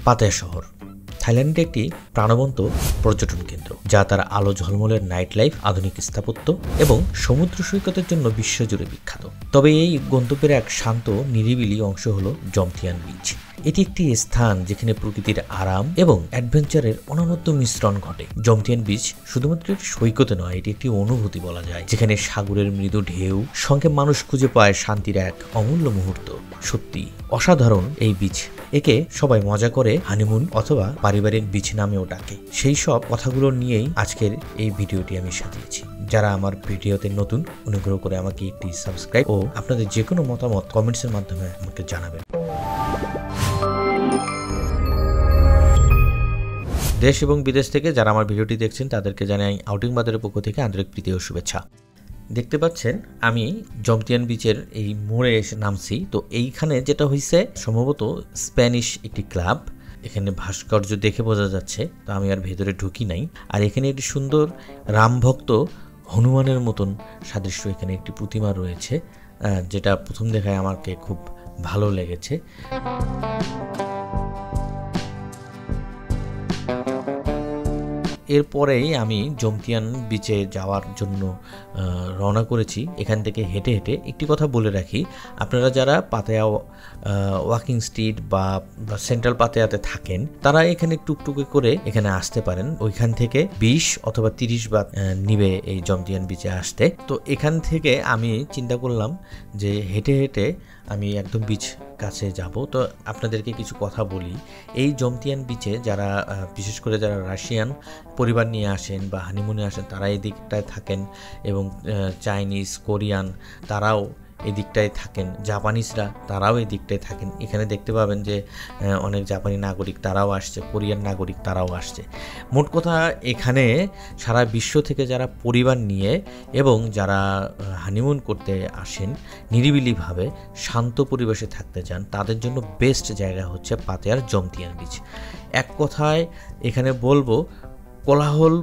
Pattaya শহর থাইল্যান্ডে একটি প্রাণবন্ত পর্যটন কেন্দ্র, যা তার আলো ঝলমলের নাইট লাইফ, আধুনিক স্থাপত্য এবং সমুদ্র সৈকতের জন্য বিশ্বজুড়ে বিখ্যাত। তবে এই গন্তব্যের এক শান্ত নিরিবিলি অংশ হলো জমথিয়ান বিচ। এটি একটি স্থান যেখানে প্রকৃতির আরাম এবং অ্যাডভেঞ্চারের অনবদ্য মিশ্রণ ঘটে। জমথিয়ান বিচ শুধুমাত্র একটি সৈকতে নয়, এটি একটি অনুভূতি বলা যায়, যেখানে সাগরের মৃদু ঢেউ সঙ্গে মানুষ খুঁজে পায় শান্তির এক অমূল্য মুহূর্ত। সত্যি অসাধারণ এই বিচ। একে সবাই মজা করে হানিমুন অথবা পারিবারিক বিচ নামেও ডাকে। সেই সব কথাগুলো নিয়েই আজকের এই ভিডিওটি আমি সাজিয়েছি। যারা আমার ভিডিওতে নতুন, অনুগ্রহ করে আমাকে একটি সাবস্ক্রাইব ও আপনাদের যে কোনো মতামত কমেন্টসের মাধ্যমে আমাকে জানাবেন। দেশ এবং বিদেশ থেকে যারা আমার ভিডিওটি দেখছেন তাদেরকে জানাই আউটিং বাজারের পক্ষ থেকে আন্তরিক প্রীতি ও শুভেচ্ছা। দেখতে পাচ্ছেন আমি জমথিয়ান বিচের এই মোড়ে এসে নামছি। তো এইখানে যেটা হয়েছে সম্ভবত স্প্যানিশ একটি ক্লাব। এখানে ভাস্কর্য দেখে বোঝা যাচ্ছে, তো আমি আর ভেতরে ঢুকি নাই। আর এখানে একটি সুন্দর রামভক্ত হনুমানের মতন সাদৃশ্য এখানে একটি প্রতিমা রয়েছে, যেটা প্রথম দেখায় আমাকে খুব ভালো লেগেছে। এরপরেই আমি জমথিয়ান বিচে যাওয়ার জন্য রওনা করেছি। এখান থেকে হেঁটে হেঁটে একটি কথা বলে রাখি, আপনারা যারা পাতায়া ওয়াকিং স্ট্রিট বা সেন্ট্রাল পাতায়াতে থাকেন, তারা এখানে টুকটুকে করে এখানে আসতে পারেন। ওইখান থেকে 20 অথবা 30 বাত নিবে এই জমথিয়ান বিচে আসতে। তো এখান থেকে আমি চিন্তা করলাম যে হেঁটে হেঁটে আমি একদম বিচ কাছে যাব। তো আপনাদেরকে কিছু কথা বলি। এই জমথিয়ান বিচে যারা বিশেষ করে যারা রাশিয়ান পরিবার নিয়ে আসেন বা হানিমুনে আসেন, তারা এই দিকটায় থাকেন, এবং চাইনিজ, কোরিয়ান তারাও এই দিকটায় থাকেন, জাপানিজরা তারাও এই দিকটায় থাকেন। এখানে দেখতে পাবেন যে অনেক জাপানি নাগরিক তারাও আসছে, কোরিয়ান নাগরিক তারাও আসছে। মোট কথা এখানে সারা বিশ্ব থেকে যারা পরিবার নিয়ে এবং যারা হানিমুন করতে আসেন, নিরিবিলিভাবে শান্ত পরিবেশে থাকতে চান, তাদের জন্য বেস্ট জায়গা হচ্ছে পাতায়ার জমথিয়ান বিচ। এক কথায় এখানে বলবো কোলাহল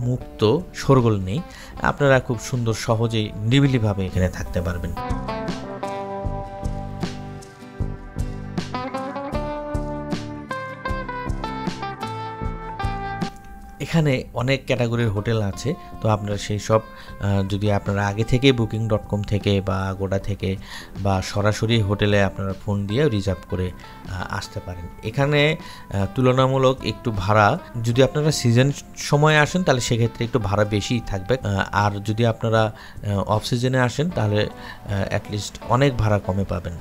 মুক্ত, শোরগোল নেই। আপনারা খুব সুন্দর সহজেই নিরিবিলিভাবে এখানে থাকতে পারবেন। এখানে অনেক ক্যাটাগরির হোটেল আছে। তো আপনারা সেই সব যদি আপনারা আগে থেকে booking.com থেকে বা আগোডা থেকে বা সরাসরি হোটেলে আপনারা ফোন দিয়ে রিজার্ভ করে আসতে পারেন। এখানে তুলনামূলক একটু ভাড়া, যদি আপনারা সিজন সময়ে আসেন তাহলে সেক্ষেত্রে একটু ভাড়া বেশিই থাকবে, আর যদি আপনারা অফ সিজনে আসেন তাহলে অ্যাটলিস্ট অনেক ভাড়া কমে পাবেন।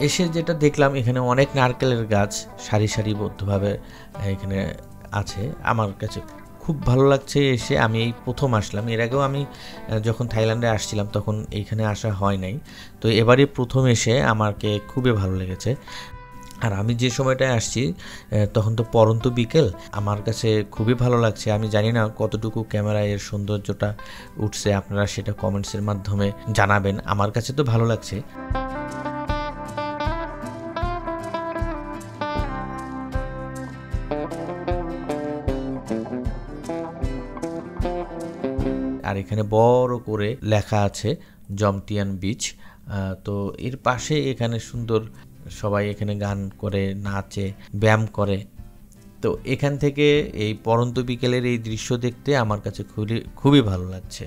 এসে যেটা দেখলাম, এখানে অনেক নারকেলের গাছ সারি সারিবদ্ধভাবে এখানে আছে। আমার কাছে খুব ভালো লাগছে এসে। আমি এই প্রথম আসলাম, এর আগেও আমি যখন থাইল্যান্ডে আসছিলাম তখন এইখানে আসা হয় নাই। তো এবারে প্রথম এসে আমাকে খুবই ভালো লেগেছে। আর আমি যে সময়টায় আসছি তখন তো পরন্ত বিকেল, আমার কাছে খুবই ভালো লাগছে। আমি জানি না কতটুকু ক্যামেরায় এর সৌন্দর্যটা উঠছে, আপনারা সেটা কমেন্টসের মাধ্যমে জানাবেন। আমার কাছে তো ভালো লাগছে। আর এখানে বড় করে লেখা আছে জমথিয়ান বিচ। তো এর পাশে এখানে সুন্দর সবাই এখানে গান করে, নাচে, ব্যায়াম করে। তো এখান থেকে এই পরন্ত বিকেলের এই দৃশ্য দেখতে আমার কাছে খুবই ভালো লাগছে।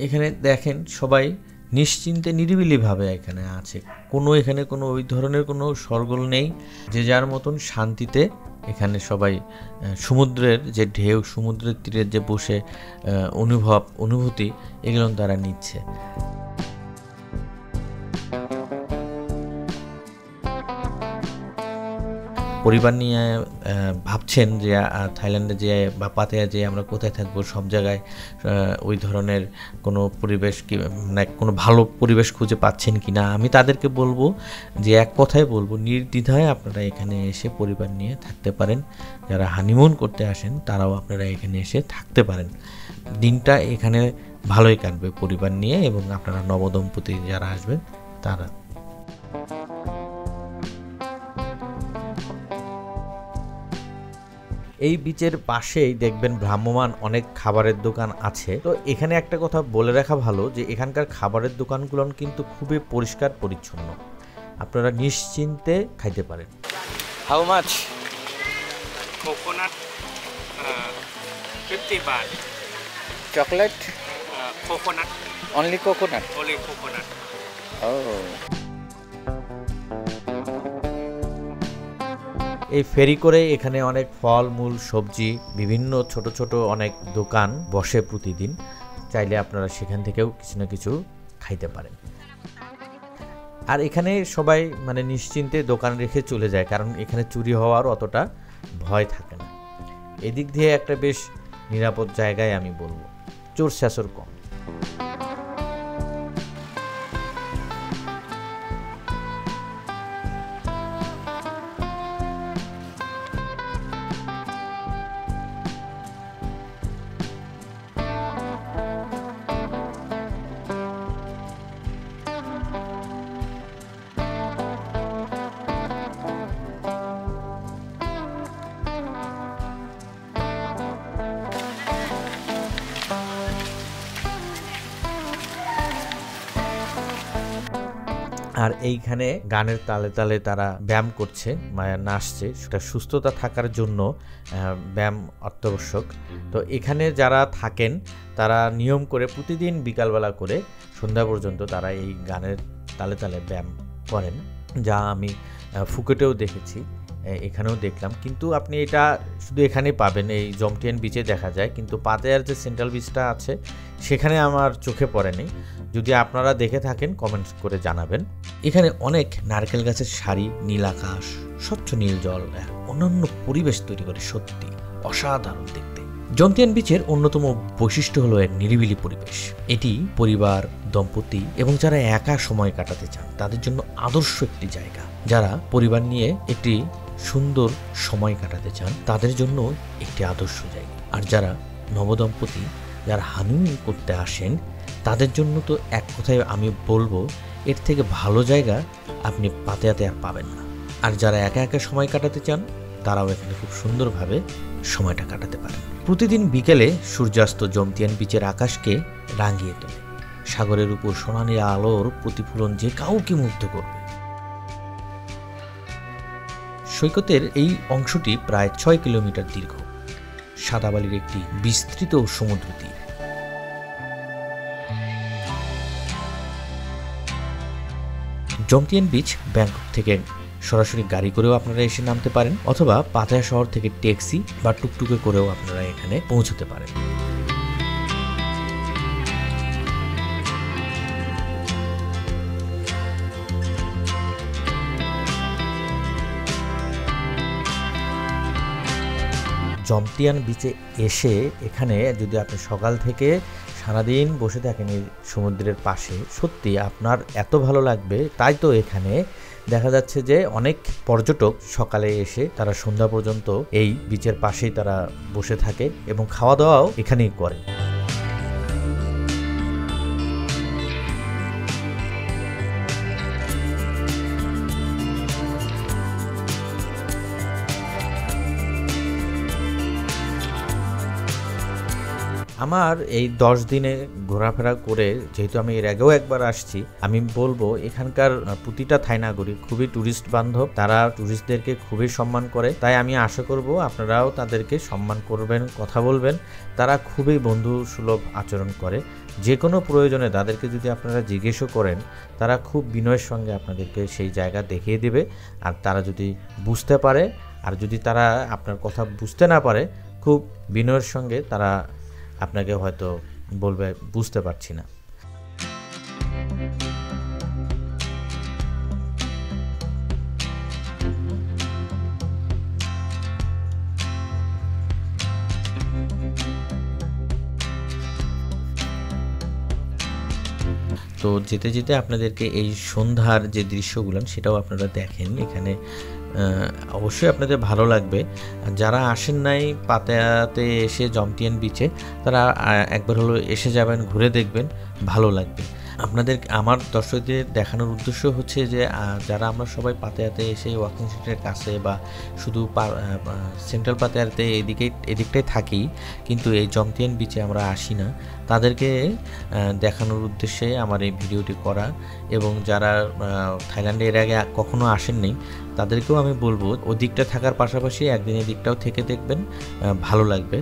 এখানে দেখেন সবাই নিশ্চিন্তে নিরিবিলিভাবে এখানে আছে। এখানে কোনো ওই ধরনের কোনো শোরগোল নেই। যে যার মতন শান্তিতে এখানে সবাই সমুদ্রের যে ঢেউ, সমুদ্রের তীরে যে বসে অনুভূতি, এগুলো তারা নিচ্ছে। পরিবার নিয়ে ভাবছেন যে থাইল্যান্ডে যে বা পাতায়া যে আমরা কোথায় থাকবো, সব জায়গায় ওই ধরনের কোনো পরিবেশ কি মানে কোনো ভালো পরিবেশ খুঁজে পাচ্ছেন কি না, আমি তাদেরকে বলবো যে এক কথায় বলবো, নির্দ্বিধায় আপনারা এখানে এসে পরিবার নিয়ে থাকতে পারেন। যারা হানিমুন করতে আসেন তারাও আপনারা এখানে এসে থাকতে পারেন। দিনটা এখানে ভালোই কাটবে পরিবার নিয়ে, এবং আপনারা নবদম্পতি যারা আসবেন তারা। এই বিচের পাশেই দেখবেন ভ্রাম্যমান অনেক খাবারের দোকান আছে। তো এখানে একটা কথা বলে রাখা ভালো যে এখানকার খাবারের দোকানগুলো কিন্তু খুবই পরিষ্কার পরিচ্ছন্ন, আপনারা নিশ্চিন্তে খাইতে পারেন। How much? coconut 50 baht. Chocolate? Coconut, only coconut? only coconut. ও, এই ফেরি করে এখানে অনেক ফল মূল সবজি বিভিন্ন ছোট ছোট অনেক দোকান বসে প্রতিদিন, চাইলে আপনারা সেখান থেকেও কিছু না কিছু খাইতে পারেন। আর এখানে সবাই মানে নিশ্চিন্তে দোকান রেখে চলে যায়, কারণ এখানে চুরি হওয়ার অতটা ভয় থাকে না। এদিক দিয়ে একটা বেশ নিরাপদ জায়গায় আমি বলবো, চোর শেষর কম। আর এইখানে গানের তালে তালে তারা ব্যায়াম করছে, নাচছে, সেটা সুস্থতা থাকার জন্য ব্যায়াম অত্যাবশ্যক। তো এখানে যারা থাকেন তারা নিয়ম করে প্রতিদিন বিকালবেলা করে সন্ধ্যা পর্যন্ত তারা এই গানের তালে তালে ব্যায়াম করেন, যা আমি ফুকেটেও দেখেছি, এখানেও দেখলাম। কিন্তু আপনি এটা শুধু এখানেই পাবেন, এই জমটিয়ান বিচে দেখা যায়, কিন্তু পাতায়ার যে সেন্ট্রাল বিচটা আছে সেখানে আমার চোখে পড়েনি। যদি আপনারা দেখে থাকেন কমেন্টস করে জানাবেন। এখানে অনেক নারকেল গাছের সারি, নীল আকাশ, স্বচ্ছ নীল জল, অন্যান্য পরিবেশ তৈরি করে সত্যি অসাধারণ দেখতে। জমটিয়ান বিচের অন্যতম বৈশিষ্ট্য হলো এক নিরিবিলি পরিবেশ। এটি পরিবার, দম্পতি এবং যারা একা সময় কাটাতে চান তাদের জন্য আদর্শ একটি জায়গা। যারা পরিবার নিয়ে একটি সুন্দর সময় কাটাতে চান তাদের জন্য একটি আদর্শ জায়গা। আর যারা নবদম্পতি যারা হানিমুন করতে আসেন তাদের জন্য তো এক কথায় আমি বলবো এর থেকে ভালো জায়গা আপনি পাতায়াতে আর পাবেন না। আর যারা একা একা সময় কাটাতে চান তারাও এখানে খুব সুন্দরভাবে সময়টা কাটাতে পারেন। প্রতিদিন বিকেলে সূর্যাস্ত জমটিয়ান বিচের আকাশকে রাঙিয়ে তোলে। সাগরের উপর সোনালি আলোর প্রতিফলন যে কাউকে মুগ্ধ করবে। সৈকতের এই অংশটি প্রায় 6 কিলোমিটার দীর্ঘ, সাদাবালির একটি বিস্তৃত সমুদ্র তীর। জমটিয়ান বিচ ব্যাংকক থেকে সরাসরি গাড়ি করেও আপনারা এসে নামতে পারেন, অথবা পাতায়া শহর থেকে ট্যাক্সি বা টুকটুকে করেও আপনারা এখানে পৌঁছতে পারেন। জমটিয়ান বিচে এসে এখানে যদি আপনি সকাল থেকে সারাদিন বসে থাকেন এই সমুদ্রের পাশে, সত্যি আপনার এত ভালো লাগবে। তাই তো এখানে দেখা যাচ্ছে যে অনেক পর্যটক সকালে এসে তারা সন্ধ্যা পর্যন্ত এই বিচের পাশেই তারা বসে থাকে এবং খাওয়া দাওয়াও এখানেই করে। আমার এই 10 দিনে ঘোরাফেরা করে, যেহেতু আমি এর আগেও একবার আসছি, আমি বলবো এখানকার প্রতিটা থাই নাগরিক খুবই ট্যুরিস্ট বান্ধব, তারা ট্যুরিস্টদেরকে খুবই সম্মান করে। তাই আমি আশা করব আপনারাও তাদেরকে সম্মান করবেন, কথা বলবেন। তারা খুবই বন্ধু সুলভ আচরণ করে। যে কোনো প্রয়োজনে তাদেরকে যদি আপনারা জিজ্ঞেসও করেন, তারা খুব বিনয়ের সঙ্গে আপনাদেরকে সেই জায়গা দেখিয়ে দেবে। আর তারা যদি বুঝতে পারে, আর যদি তারা আপনার কথা বুঝতে না পারে, খুব বিনয়ের সঙ্গে তারা আপনাকে হয়তো বলবে বুঝতে পারছি না। তো যেতে যেতে আপনাদেরকে এই সন্ধ্যার যে দৃশ্যগুলো সেটাও আপনারা দেখেন। এখানে অবশ্যই আপনাদের ভালো লাগবে। যারা আসেন নাই পাতায়াতে এসে জমটিয়ান বিচে, তারা একবার হলো এসে যাবেন, ঘুরে দেখবেন, ভালো লাগবে। আপনাদের আমার দর্শকদের দেখানোর উদ্দেশ্য হচ্ছে যে যারা আমরা সবাই পাতায়াতে এসে ওয়াকিং স্ট্রিটের কাছে বা শুধু সেন্ট্রাল পাতায়াতে এদিকটাই থাকি, কিন্তু এই জমতিয়ান বিচে আমরা আসি না, তাদেরকে দেখানোর উদ্দেশ্যে আমার এই ভিডিওটি করা। এবং যারা থাইল্যান্ডে এর আগে কখনো আসেননি তাদেরকেও আমি বলবো ওদিকটা থাকার পাশাপাশি একদিন এদিকটাও থেকে দেখবেন, ভালো লাগবে।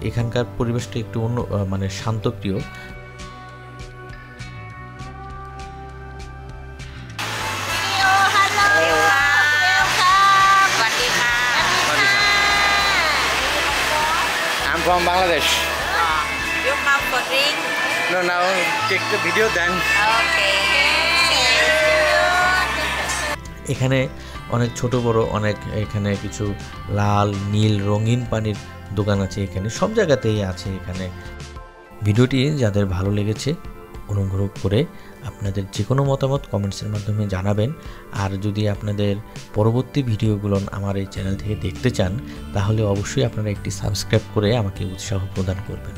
এখানকার পরিবেশটা একটু অন্য, মানে শান্তপ্রিয়। I'm from Bangladesh. You come for drink? No, now take the video then. Okay. এখানে অনেক ছোট বড় অনেক, এখানে কিছু লাল নীল রঙিন পানির দোকান আছে, এখানে সব জায়গাতেই আছে এখানে। ভিডিওটি যাদের ভালো লেগেছে অনুগ্রহ করে আপনাদের যে কোনো মতামত কমেন্টসের মাধ্যমে জানাবেন। আর যদি আপনাদের পরবর্তী ভিডিওগুলো আমার এই চ্যানেল থেকে দেখতে চান তাহলে অবশ্যই আপনারা একটি সাবস্ক্রাইব করে আমাকে উৎসাহ প্রদান করবেন।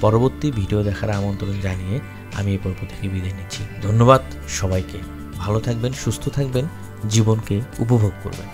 পরবর্তী ভিডিও দেখার আমন্ত্রণ জানিয়ে আমি এই পর্ব থেকে বিদায় নিচ্ছি। ধন্যবাদ সবাইকে। ভালো থাকবেন, সুস্থ থাকবেন, জীবনকে উপভোগ করবেন।